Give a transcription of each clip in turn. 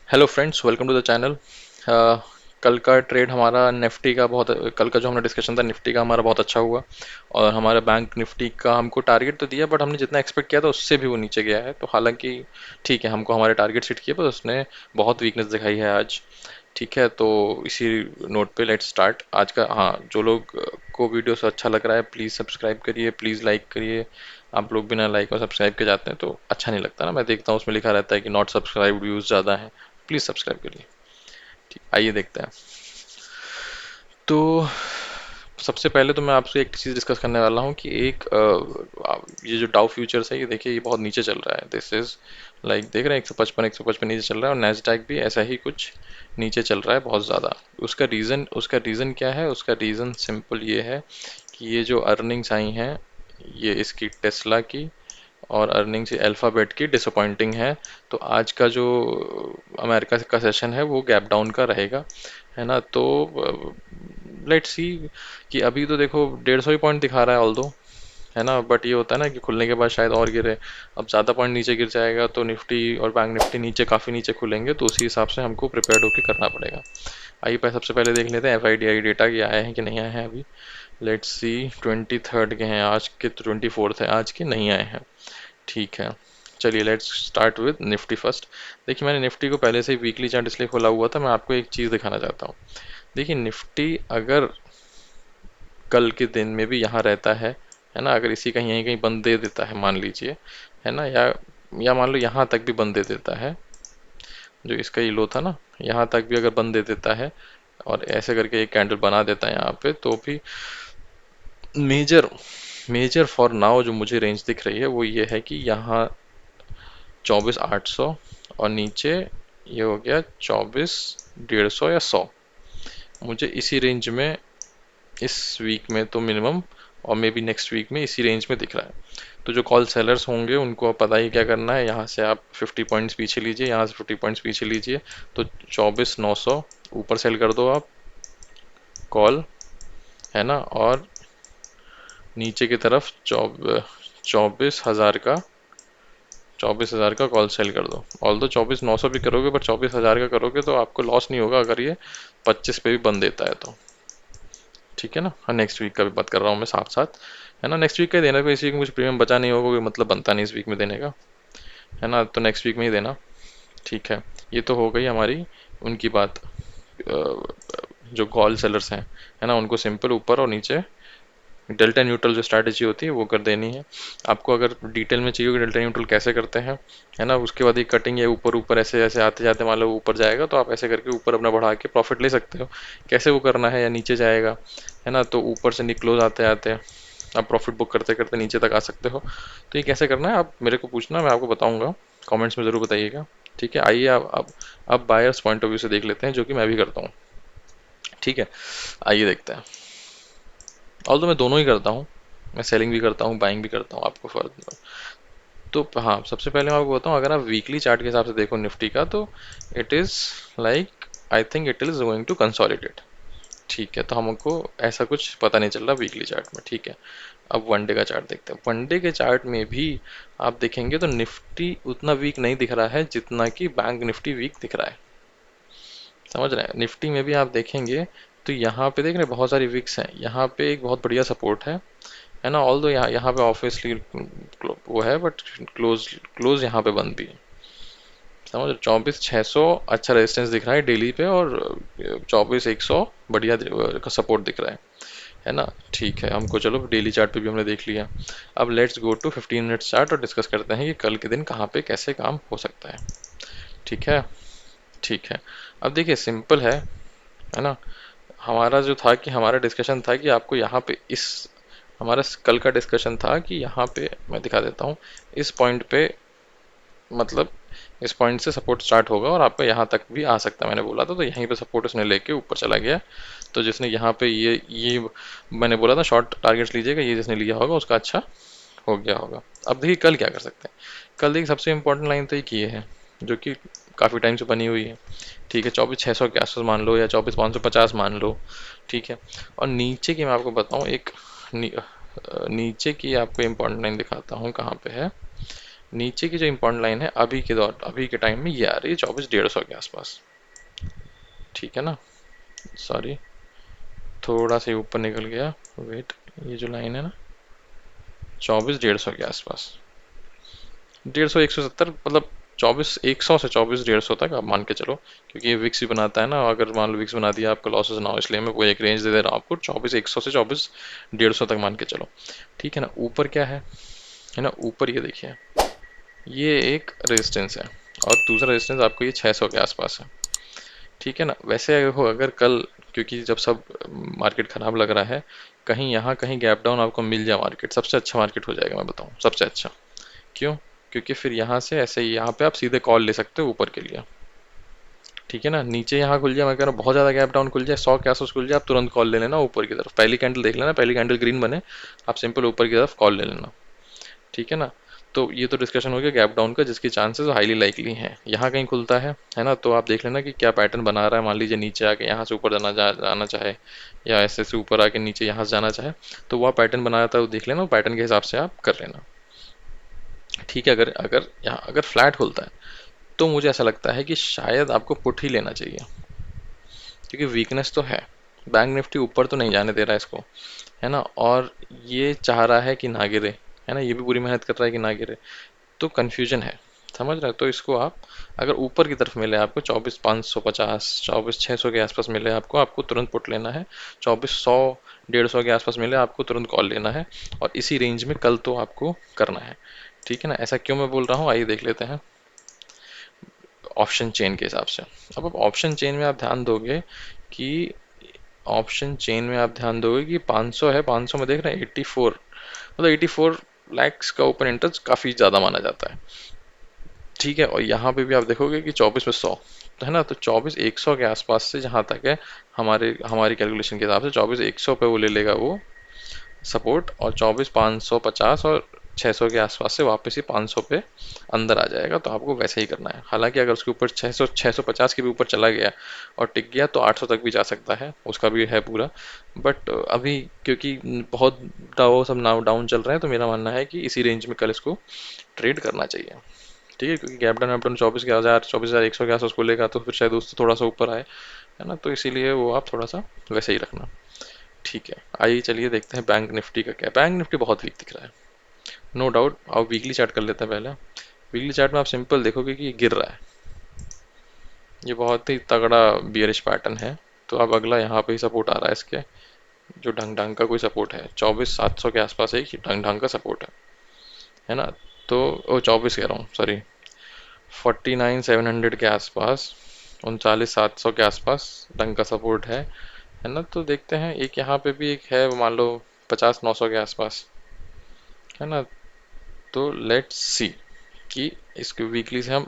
Hello friends, welcome to the channel. कल का trade हमारा निफ्टी का बहुत, कल का जो हमने डिस्कशन था निफ्टी का हमारा बहुत अच्छा हुआ। और हमारा बैंक निफ्टी का हमको टारगेट तो दिया, बट हमने जितना एक्सपेक्ट किया था उससे भी वो नीचे गया है। तो हालांकि ठीक है, हमको हमारे टारगेट हिट किए, पर उसने बहुत वीकनेस दिखाई है आज। ठीक है, तो इसी नोट पे लेट्स स्टार्ट आज का। हाँ, जो लोग को वीडियो से अच्छा लग रहा है प्लीज़ सब्सक्राइब करिए, प्लीज़ लाइक करिए। आप लोग बिना लाइक और सब्सक्राइब के जाते हैं तो अच्छा नहीं लगता ना। मैं देखता हूँ उसमें लिखा रहता है कि नॉट सब्सक्राइब व्यूज़ ज़्यादा हैं। प्लीज़ सब्सक्राइब करिए। ठीक, आइए देखते हैं। तो सबसे पहले तो मैं आपसे एक चीज़ डिस्कस करने वाला हूँ कि ये जो डाउ फ्यूचर्स है, ये देखिए ये बहुत नीचे चल रहा है। दिस इज लाइक देख रहे हैं 155 नीचे चल रहा है, और नैस्डैक भी ऐसा ही कुछ नीचे चल रहा है बहुत ज़्यादा। उसका रीज़न क्या है? उसका रीज़न सिंपल ये है कि ये जो अर्निंग्स आई हैं, ये इसकी टेस्ला की और अर्निंग्स अल्फ़ाबेट की डिसअपॉइंटिंग है। तो आज का जो अमेरिका का सेशन है वो गैप डाउन का रहेगा, है ना। तो लेट्स सी कि अभी तो देखो 150 ही पॉइंट दिखा रहा है ऑल्दो, है ना। बट ये होता है ना कि खुलने के बाद शायद और गिरे। अब ज़्यादा पॉइंट नीचे गिर जाएगा तो निफ्टी और बैंक निफ्टी नीचे काफ़ी नीचे खुलेंगे, तो उसी हिसाब से हमको प्रिपेयर्ड होकर करना पड़ेगा। आइए पहले सबसे पहले देख लेते हैं FIDI डेटा ये आए हैं कि नहीं आए हैं अभी। लेट्स सी, 23 के हैं आज के, तो 24 है आज के, नहीं आए हैं। ठीक है, चलिए let's start with Nifty first. देखिए मैंने निफ्टी को पहले से ही वीकली चार्ट इसलिए खोला हुआ था, मैं आपको एक चीज़ दिखाना चाहता हूँ। देखिए निफ्टी अगर कल के दिन में भी यहाँ रहता है ना, अगर इसी का यहीं कहीं बंद दे देता है मान लीजिए, है ना, या मान लो यहाँ तक भी बंद दे देता है, जो इसका ये लो था ना, यहाँ तक भी अगर बंद दे देता है और ऐसे करके एक कैंडल बना देता है यहाँ पे, तो भी मेजर मेजर फॉर नाउ जो मुझे रेंज दिख रही है वो ये है कि यहाँ 24,800 और नीचे ये हो गया 24,150 या 100। मुझे इसी रेंज में इस वीक में तो मिनिमम, और मे बी नेक्स्ट वीक में इसी रेंज में दिख रहा है। तो जो कॉल सेलर्स होंगे उनको अब पता ही क्या करना है, यहाँ से आप 50 पॉइंट्स पीछे लीजिए, यहाँ से 50 पॉइंट्स पीछे लीजिए। तो 24,900 ऊपर सेल कर दो आप कॉल, है ना। और नीचे की तरफ 24,000 का 24,000 का कॉल सेल कर दो। ऑल दो 24,900 भी करोगे, पर 24,000 का करोगे तो आपको लॉस नहीं होगा अगर ये 25 पे भी बंद देता है तो। ठीक है ना। हाँ, नेक्स्ट वीक का भी बात कर रहा हूँ मैं साथ साथ, है ना। नेक्स्ट वीक का ही देना, कोई इस वीक में कुछ प्रीमियम बचा नहीं होगा, कोई मतलब बनता नहीं इस वीक में देने का, है ना। तो नेक्स्ट वीक में ही देना। ठीक है, ये तो हो गई हमारी उनकी बात। जो कॉल सेलर्स हैं, है ना, उनको सिंपल ऊपर और नीचे डेल्टा न्यूट्रल जो स्ट्रैटेजी होती है वो कर देनी है। आपको अगर डिटेल में चाहिए कि डेल्टा न्यूट्रल कैसे करते हैं, है ना, उसके बाद ये कटिंग है ऊपर ऊपर ऐसे ऐसे आते जाते मान लो ऊपर जाएगा तो आप ऐसे करके ऊपर अपना बढ़ा के प्रॉफिट ले सकते हो। कैसे वो करना है, या नीचे जाएगा, है ना, तो ऊपर से क्लोज आते आते आप प्रॉफिट बुक करते करते नीचे तक आ सकते हो। तो ये कैसे करना है आप मेरे को पूछना, मैं आपको बताऊंगा, कमेंट्स में ज़रूर बताइएगा। ठीक है, आइए अब बायर्स पॉइंट ऑफ व्यू से देख लेते हैं, जो कि मैं भी करता हूँ। ठीक है, आइए देखते हैं। ऑल तो मैं दोनों ही करता हूँ, मैं सेलिंग भी करता हूँ बाइंग भी करता हूँ, आपको फर्क नहीं। तो हाँ, सबसे पहले मैं आपको बताऊँ, अगर आप वीकली चार्ट के हिसाब से देखो निफ्टी का, तो it is like, I think it is going to consolidate. ठीक है, तो हमको ऐसा कुछ पता नहीं चल रहा वीकली चार्ट में। ठीक है, अब वनडे का चार्ट देखते हैं। वनडे के चार्ट में भी आप देखेंगे तो निफ्टी उतना वीक नहीं दिख रहा है जितना कि बैंक निफ्टी वीक दिख रहा है। समझ रहे हैं, निफ्टी में भी आप देखेंगे तो यहाँ पे देख रहे हैं बहुत सारी विक्स हैं, यहाँ पे एक बहुत बढ़िया सपोर्ट है ना। ऑल दो यहाँ यहाँ पे ऑब्वियसली वो है, बट क्लोज क्लोज यहाँ पे बंद भी है। समझ रहे, 24,600 अच्छा रेजिस्टेंस दिख रहा है डेली पे, और 24,100 बढ़िया का सपोर्ट दिख रहा है ना। ठीक है, हमको चलो डेली चार्ट पे भी हमने देख लिया। अब let's go to 15 minutes chart और डिस्कस करते हैं कि कल के दिन कहाँ पे कैसे काम हो सकता है। ठीक है। ठीक है, अब देखिए सिंपल है ना। हमारा जो था कि हमारा डिस्कशन था कि आपको यहाँ पे इस हमारा कल का डिस्कशन था कि यहाँ पे मैं दिखा देता हूँ, इस पॉइंट पे, मतलब इस पॉइंट से सपोर्ट स्टार्ट होगा और आपका यहाँ तक भी आ सकता है, मैंने बोला था। तो यहीं पे सपोर्ट उसने लेके ऊपर चला गया। तो जिसने यहाँ पे ये मैंने बोला था शॉर्ट टारगेट्स लीजिएगा, ये जिसने लिया होगा उसका अच्छा हो गया होगा। अब देखिए कल क्या कर सकते हैं। कल देखिए सबसे इंपॉर्टेंट लाइन तो एक ये है, जो कि काफ़ी टाइम से बनी हुई है। ठीक है, 24,600 के आसपास मान लो, या 24,550 मान लो। ठीक है, और नीचे की मैं आपको बताऊँ एक नीचे की आपको इम्पोर्टेंट लाइन दिखाता हूँ कहाँ पे है। नीचे की जो इम्पोर्टेंट लाइन है अभी के टाइम में ये आ रही है 24,150 के आसपास। ठीक है ना, सॉरी थोड़ा सा ऊपर निकल गया, वेट, ये जो लाइन है ना 24,150 के आसपास, 150 170 मतलब 24,100 से 24,150 तक आप मान के चलो, क्योंकि ये विक्स भी बनाता है ना, अगर मान लो विक्स बना दिया आपका लॉसेस ना हो, इसलिए मैं वो एक रेंज दे दे रहा हूँ आपको, 24,100 से 24,150 तक मान के चलो। ठीक है ना, ऊपर क्या है ना, ऊपर ये देखिए, ये एक रेजिस्टेंस है और दूसरा रेजिस्टेंस आपको ये 600 के आसपास है। ठीक है ना, वैसे हो अगर कल, क्योंकि जब सब मार्केट खराब लग रहा है, कहीं यहाँ कहीं गैप डाउन आपको मिल जाए, मार्केट सबसे अच्छा मार्केट हो जाएगा, मैं बताऊँ सबसे अच्छा। क्यों? क्योंकि फिर यहाँ से ऐसे ही यहाँ पे आप सीधे कॉल ले सकते हो ऊपर के लिए। ठीक है ना, नीचे यहाँ खुल जाए, मैं कह रहा हूँ बहुत ज़्यादा गैप डाउन खुल जाए, 100 के आसपास खुल जाए, आप तुरंत कॉल ले लेना ऊपर की तरफ, पहली कैंडल देख लेना, पहली कैंडल ग्रीन बने, आप सिंपल ऊपर की तरफ कॉल ले लेना। ठीक है ना, तो ये तो डिस्कशन हो गया गैप डाउन का, जिसकी चांसेस हाईली लाइकली हैं। यहाँ कहीं खुलता है ना, तो आप देख लेना कि क्या पैटर्न बना रहा है, मान लीजिए नीचे आके यहाँ से ऊपर जाना चाहे, या ऐसे से ऊपर आके नीचे यहाँ से जाना चाहे, तो वह पैटर्न बनाया था वो देख लेना, पैटर्न के हिसाब से आप कर लेना। ठीक है, अगर अगर यहाँ अगर फ्लैट खुलता है तो मुझे ऐसा लगता है कि शायद आपको पुट ही लेना चाहिए, क्योंकि वीकनेस तो है, बैंक निफ्टी ऊपर तो नहीं जाने दे रहा है इसको, है ना, और ये चाह रहा है कि ना गिरे, है ना, ये भी पूरी मेहनत कर रहा है कि ना गिरे, तो कन्फ्यूजन है, समझ रहे हो, तो इसको आप अगर ऊपर की तरफ मिले आपको 24,550 24,600 के आसपास मिले आपको, आपको तुरंत पुट लेना है, 2400 150 के आसपास मिले आपको तुरंत कॉल लेना है, और इसी रेंज में कल तो आपको करना है। ठीक है ना, ऐसा क्यों मैं बोल रहा हूँ, आइए देख लेते हैं ऑप्शन चेन के हिसाब से। अब ऑप्शन चेन में आप ध्यान दोगे कि ऑप्शन चेन में आप ध्यान दोगे कि 500 है, 500 में देख रहे हैं 84, मतलब 84 लैक्स का ओपन इंटरेस्ट काफ़ी ज़्यादा माना जाता है। ठीक है, और यहाँ पे भी आप देखोगे कि 24 में 100, तो है ना, तो 24,100 के आसपास से जहाँ तक है, हमारे हमारी कैलकुलेशन के हिसाब से 24,100 पे वो ले लेगा वो सपोर्ट, और 24,550 और 600 के आसपास से वापस ही 500 पे अंदर आ जाएगा, तो आपको वैसे ही करना है। हालांकि अगर उसके ऊपर 650 के भी ऊपर चला गया और टिक गया तो 800 तक भी जा सकता है, उसका भी है पूरा, बट अभी क्योंकि बहुत वो सब नाउ डाउन चल रहे हैं, तो मेरा मानना है कि इसी रेंज में कल इसको ट्रेड करना चाहिए। ठीक है, क्योंकि गैप डाउन 24,100 के आसपास खुलेगा तो फिर शायद उससे थोड़ा सा ऊपर आए, है ना, तो इसीलिए वो आप थोड़ा सा वैसे ही रखना। ठीक है, आइए चलिए देखते हैं बैंक निफ्टी का क्या। बैंक निफ्टी बहुत वीक दिख रहा है, नो डाउट। आप वीकली चार्ट कर लेते हैं पहले। वीकली चार्ट में आप सिंपल देखोगे कि ये गिर रहा है, ये बहुत ही तगड़ा बियरिश पैटर्न है, तो अब अगला यहाँ पे ही सपोर्ट आ रहा है इसके, जो ढंग ढंग का कोई सपोर्ट है, 24,700 के आसपास एक ढंग ढंग का सपोर्ट है ना, तो ओ 24 कह रहा हूँ, सॉरी, 49,700 के आसपास, 39,700 के आसपास ढंग का सपोर्ट है ना, तो देखते हैं, एक यहाँ पे भी एक है, मान लो 50,900 के आसपास, है ना, तो लेट्स सी कि इसके वीकली से हम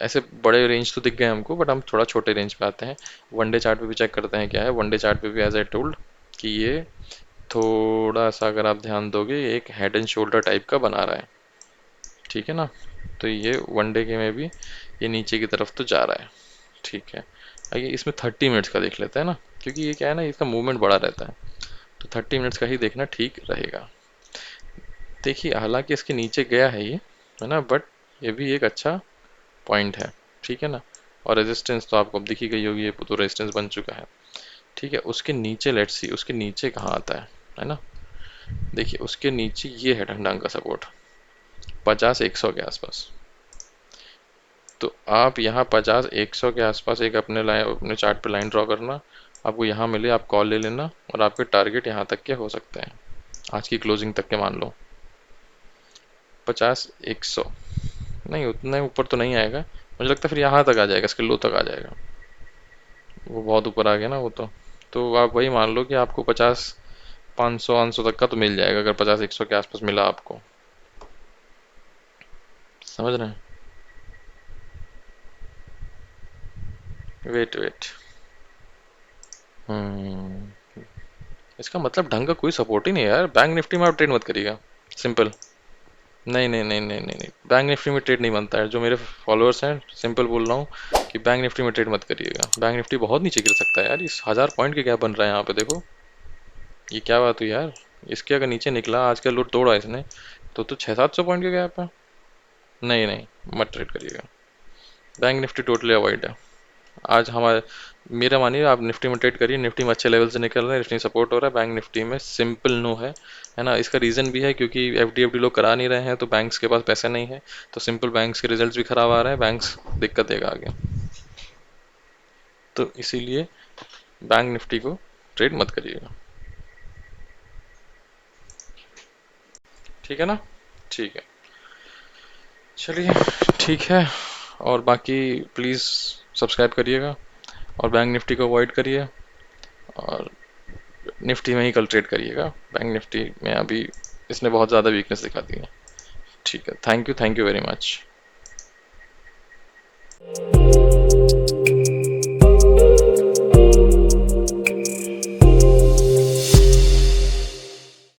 ऐसे बड़े रेंज तो दिख गए हमको, बट हम थोड़ा छोटे रेंज पे आते हैं। वनडे चार्ट पे भी चेक करते हैं क्या है, वनडे चार्ट पे भी एज आई टोल्ड कि ये थोड़ा सा अगर आप ध्यान दोगे एक हेड एंड शोल्डर टाइप का बना रहा है। ठीक है ना, तो ये वनडे के में भी ये नीचे की तरफ तो जा रहा है। ठीक है, आइए इसमें 30 मिनट्स का देख लेते हैं ना, क्योंकि ये क्या है ना, इसका मूवमेंट बड़ा रहता है, तो 30 मिनट्स का ही देखना ठीक रहेगा। देखिए, हालांकि इसके नीचे गया है ये, है ना, बट ये भी एक अच्छा पॉइंट है। ठीक है ना, और रेजिस्टेंस तो आपको अब दिखी गई होगी, ये तो रेजिस्टेंस बन चुका है। ठीक है, उसके नीचे लेट्स सी उसके नीचे कहाँ आता है ना, देखिए उसके नीचे ये है ढंग का सपोर्ट, 50-100 के आसपास, तो आप यहाँ 50-100 के आसपास एक अपने चार्ट पे लाइन ड्रॉ करना, आपको यहाँ मिले आप कॉल ले लेना, और आपके टारगेट यहाँ तक के हो सकते हैं, आज की क्लोजिंग तक के मान लो 50-100, नहीं उतने ऊपर तो नहीं आएगा, मुझे लगता है फिर यहाँ तक आ जाएगा, इसके लो तक आ जाएगा, वो बहुत ऊपर आ गया ना वो तो आप वही मान लो कि आपको 50-500 तक का तो मिल जाएगा, अगर 50-100 के आसपास मिला आपको, समझ रहे हैं। वेट वेट, हम्म, इसका मतलब ढंग का कोई सपोर्ट ही नहीं है यार, बैंक निफ्टी में आप ट्रेड मत करिएगा, सिंपल। नहीं नहीं नहीं नहीं नहीं नहीं, बैंक निफ्टी में ट्रेड नहीं बनता है, जो मेरे फॉलोअर्स हैं सिंपल बोल रहा हूँ कि बैंक निफ्टी में ट्रेड मत करिएगा, बैंक निफ्टी बहुत नीचे गिर सकता है यार, इस 1000 पॉइंट के क्या बन रहा है यहाँ पे देखो, ये क्या बात हुई यार, इसके अगर नीचे निकला आज का लो तोड़ा इसने, तो 600-700 पॉइंट का गैप है, नहीं नहीं, मत ट्रेड करिएगा। बैंक निफ्टी टोटली अवॉइड है। आज हमारे, मेरा मानिए आप निफ्टी में ट्रेड करिए, निफ्टी में अच्छे लेवल से निकल रहे हैं, निफ्टी सपोर्ट हो रहा है, बैंक निफ्टी में सिंपल नो है ना। इसका रीज़न भी है क्योंकि एफ डी लोग करा नहीं रहे हैं, तो बैंक्स के पास पैसे नहीं है, तो सिंपल बैंक्स के रिजल्ट्स भी खराब आ रहे हैं, बैंक्स दिक्कत देगा आगे। तो इसीलिए बैंक निफ्टी को ट्रेड मत करिएगा। ठीक है ना। ठीक है, चलिए, ठीक है। और बाकी प्लीज़ सब्सक्राइब करिएगा, और बैंक निफ्टी को अवॉइड करिए, और निफ्टी में ही कल ट्रेड करिएगा। बैंक निफ्टी में अभी इसने बहुत ज़्यादा वीकनेस दिखा दी है। ठीक है, थैंक यू वेरी मच।